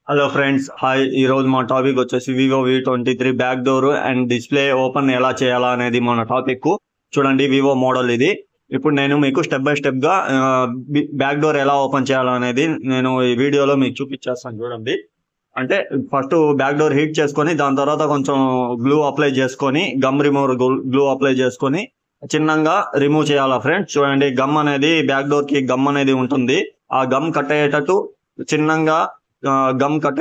Hello friends, hi. ఈరోజు మన topic వచ్చేసి Vivo V23 back door and display open ఎలా చేయాలా అనేది మన టాపిక్. చూడండి, వివో మోడల్ ఇది. ఇప్పుడు నేను మీకు స్టెప్ బై స్టెప్ గా బ్యాక్ డోర్ ఎలా ఓపెన్ చేయాలా అనేది నేను ఈ వీడియోలో మీకు చూపించేస్తాను. చూడండి, అంటే ఫస్ట్ బ్యాక్ డోర్ హీట్ చేసుకొని దాని తర్వాత కొంచెం గ్లూ అప్లై చేసుకొని గమ్ రిమూవర్ గ్లూ అప్లై చేసుకొని చిన్నగా రిమూవ్ చేయాలా ఫ్రెండ్స్. చూడండి, గమ్ అనేది బ్యాక్ డోర్ కి గమ్ అనేది ఉంటుంది. ఆ గమ్ కట్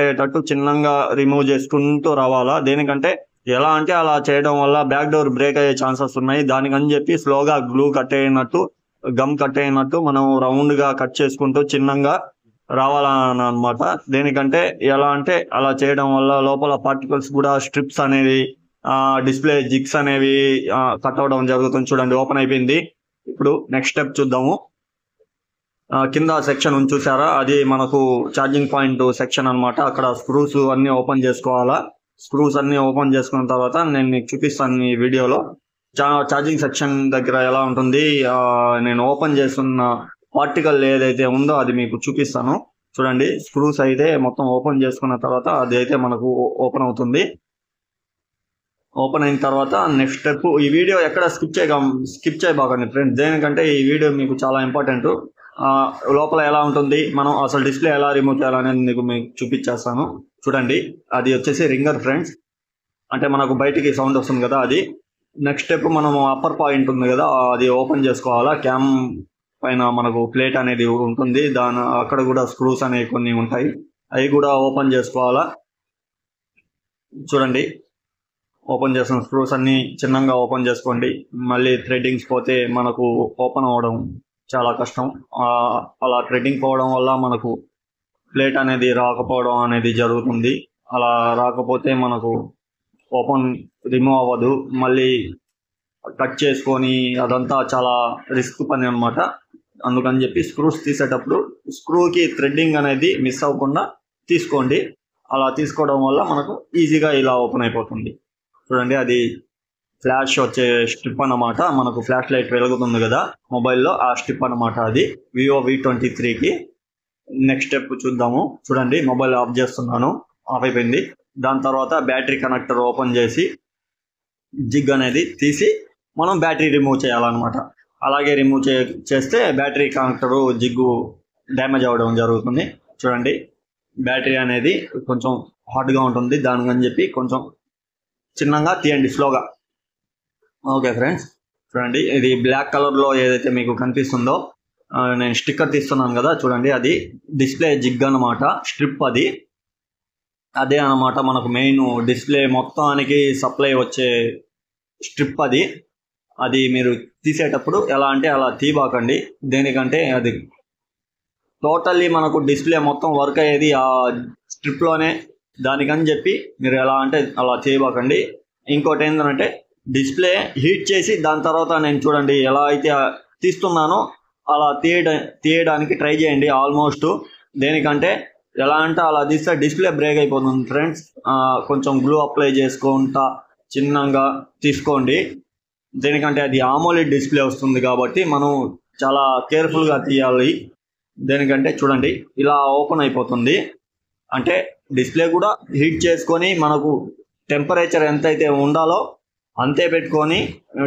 అయ్యేటట్టు చిన్నగా రిమూవ్ చేసుకుంటూ రావాలా. దేనికంటే ఎలా అంటే అలా చేయడం వల్ల బ్యాక్ డోర్ బ్రేక్ అయ్యే ఛాన్సెస్ ఉన్నాయి. దానికని చెప్పి స్లోగా గ్లూ కట్ అయినట్టు గమ్ కట్ అయినట్టు మనం రౌండ్ గా కట్ చేసుకుంటూ చిన్నగా రావాలన్నమాట. దేనికంటే ఎలా అంటే అలా చేయడం వల్ల లోపల పార్టికల్స్ కూడా స్ట్రిప్స్ అనేవి డిస్ప్లే జిగ్స్ అనేవి కట్ అవడం జరుగుతుంది. చూడండి, ఓపెన్ అయిపోయింది. ఇప్పుడు నెక్స్ట్ స్టెప్ చూద్దాము. కింద సెక్షన్ చూసారా, అది మనకు ఛార్జింగ్ పాయింట్ సెక్షన్ అన్నమాట. అక్కడ స్క్రూస్ అన్ని ఓపెన్ చేసుకోవాలా. స్క్రూస్ అన్ని ఓపెన్ చేసుకున్న తర్వాత నేను మీకు చూపిస్తాను ఈ వీడియోలో. ఛార్జింగ్ సెక్షన్ దగ్గర ఎలా ఉంటుంది, నేను ఓపెన్ చేస్తున్న పార్టికల్ ఏదైతే ఉందో అది మీకు చూపిస్తాను. చూడండి, స్క్రూస్ అయితే మొత్తం ఓపెన్ చేసుకున్న తర్వాత అది అయితే మనకు ఓపెన్ అవుతుంది. ఓపెన్ అయిన తర్వాత నెక్స్ట్ స్టెప్. ఈ వీడియో ఎక్కడ స్కిప్ చేయబాకండి ఫ్రెండ్స్, దేనికంటే ఈ వీడియో మీకు చాలా ఇంపార్టెంట్. లోపల ఎలా ఉంటుంది, మనం అసలు డిస్ప్లే ఎలా రిమూవ్ చేయాలనేది మీకు చూపించేస్తాను. చూడండి, అది వచ్చేసి రింగర్ ఫ్రెండ్స్, అంటే మనకు బయటికి సౌండ్ వస్తుంది కదా అది. నెక్స్ట్ స్టెప్, మనం అప్పర్ పాయింట్ ఉంది కదా అది ఓపెన్ చేసుకోవాలా. క్యామ్ పైన మనకు ప్లేట్ అనేది ఉంటుంది, అక్కడ కూడా స్క్రూస్ అనేవి కొన్ని ఉంటాయి, అవి కూడా ఓపెన్ చేసుకోవాలా. చూడండి, ఓపెన్ చేసిన స్క్రూస్ అన్ని చిన్నగా ఓపెన్ చేసుకోండి. మళ్ళీ థ్రెడ్డింగ్స్ పోతే మనకు ఓపెన్ అవ్వడం చాలా కష్టం. అలా థ్రెడ్డింగ్ పోవడం వల్ల మనకు ప్లేట్ అనేది రాకపోవడం అనేది జరుగుతుంది. అలా రాకపోతే మనకు ఓపెన్ రిమూవ్ అవ్వదు. మళ్ళీ కట్ చేసుకొని అదంతా చాలా రిస్క్ పని అనమాట. అందుకని చెప్పి స్క్రూస్ తీసేటప్పుడు స్క్రూకి థ్రెడ్డింగ్ అనేది మిస్ అవ్వకుండా తీసుకోండి. అలా తీసుకోవడం వల్ల మనకు ఈజీగా ఇలా ఓపెన్ అయిపోతుంది. చూడండి, అది ఫ్లాష్ వచ్చే స్ట్రిప్ అన్నమాట. మనకు ఫ్లాష్ లైట్ వెలుగుతుంది కదా మొబైల్లో, ఆ స్ట్రిప్ అన్నమాట అది వివో V23కి. నెక్స్ట్ స్టెప్ చూద్దాము. చూడండి, మొబైల్ ఆఫ్ చేస్తున్నాను, ఆఫ్ అయిపోయింది. దాని తర్వాత బ్యాటరీ కనెక్టర్ ఓపెన్ చేసి జిగ్ అనేది తీసి మనం బ్యాటరీ రిమూవ్ చేయాలన్నమాట. అలాగే రిమూవ్ చేస్తే బ్యాటరీ కనెక్టరు జిగ్గు డ్యామేజ్ అవ్వడం జరుగుతుంది. చూడండి, బ్యాటరీ అనేది కొంచెం హాట్గా ఉంటుంది, దానికని చెప్పి కొంచెం చిన్నగా తీయండి, స్లోగా. ఓకే ఫ్రెండ్స్, చూడండి, ఇది బ్లాక్ కలర్లో ఏదైతే మీకు కనిపిస్తుందో నేను స్టిక్కర్ తీస్తున్నాను కదా, చూడండి, అది డిస్ప్లే జిగ్ అన్నమాట, స్ట్రిప్ అది. అదే అన్నమాట మనకు మెయిన్ డిస్ప్లే మొత్తానికి సప్లై వచ్చే స్ట్రిప్ అది. అది మీరు తీసేటప్పుడు ఎలా అంటే అలా తీబాకండి. దేనికంటే అది టోటల్లీ మనకు డిస్ప్లే మొత్తం వర్క్ అయ్యేది ఆ స్ట్రిప్లోనే. దానికని చెప్పి మీరు ఎలా అంటే అలా తీయబాకండి. ఇంకోటి ఏంటంటే డిస్ప్లే హీట్ చేసి దాని తర్వాత నేను చూడండి ఎలా అయితే తీస్తున్నానో అలా తీయడానికి ట్రై చేయండి ఆల్మోస్ట్. దేనికంటే ఎలా అంటే అలా తీస్తే డిస్ప్లే బ్రేక్ అయిపోతుంది ఫ్రెండ్స్. కొంచెం గ్లూ అప్లై చేసుకుంటా చిన్నగా తీసుకోండి. దేనికంటే అది AMOLED డిస్ప్లే వస్తుంది కాబట్టి మనం చాలా కేర్ఫుల్గా తీయాలి. దేనికంటే చూడండి, ఇలా ఓపెన్ అయిపోతుంది. అంటే డిస్ప్లే కూడా హీట్ చేసుకొని మనకు టెంపరేచర్ ఎంతైతే ఉండాలో అంతే పెట్టుకొని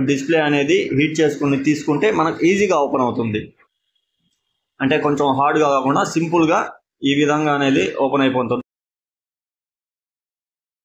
డిస్ప్లే అనేది హీట్ చేసుకుని తీసుకుంటే మనకు ఈజీగా ఓపెన్ అవుతుంది. అంటే కొంచెం హార్డ్గా కాకుండా సింపుల్గా ఈ విధంగా అనేది ఓపెన్ అయిపోతుంది.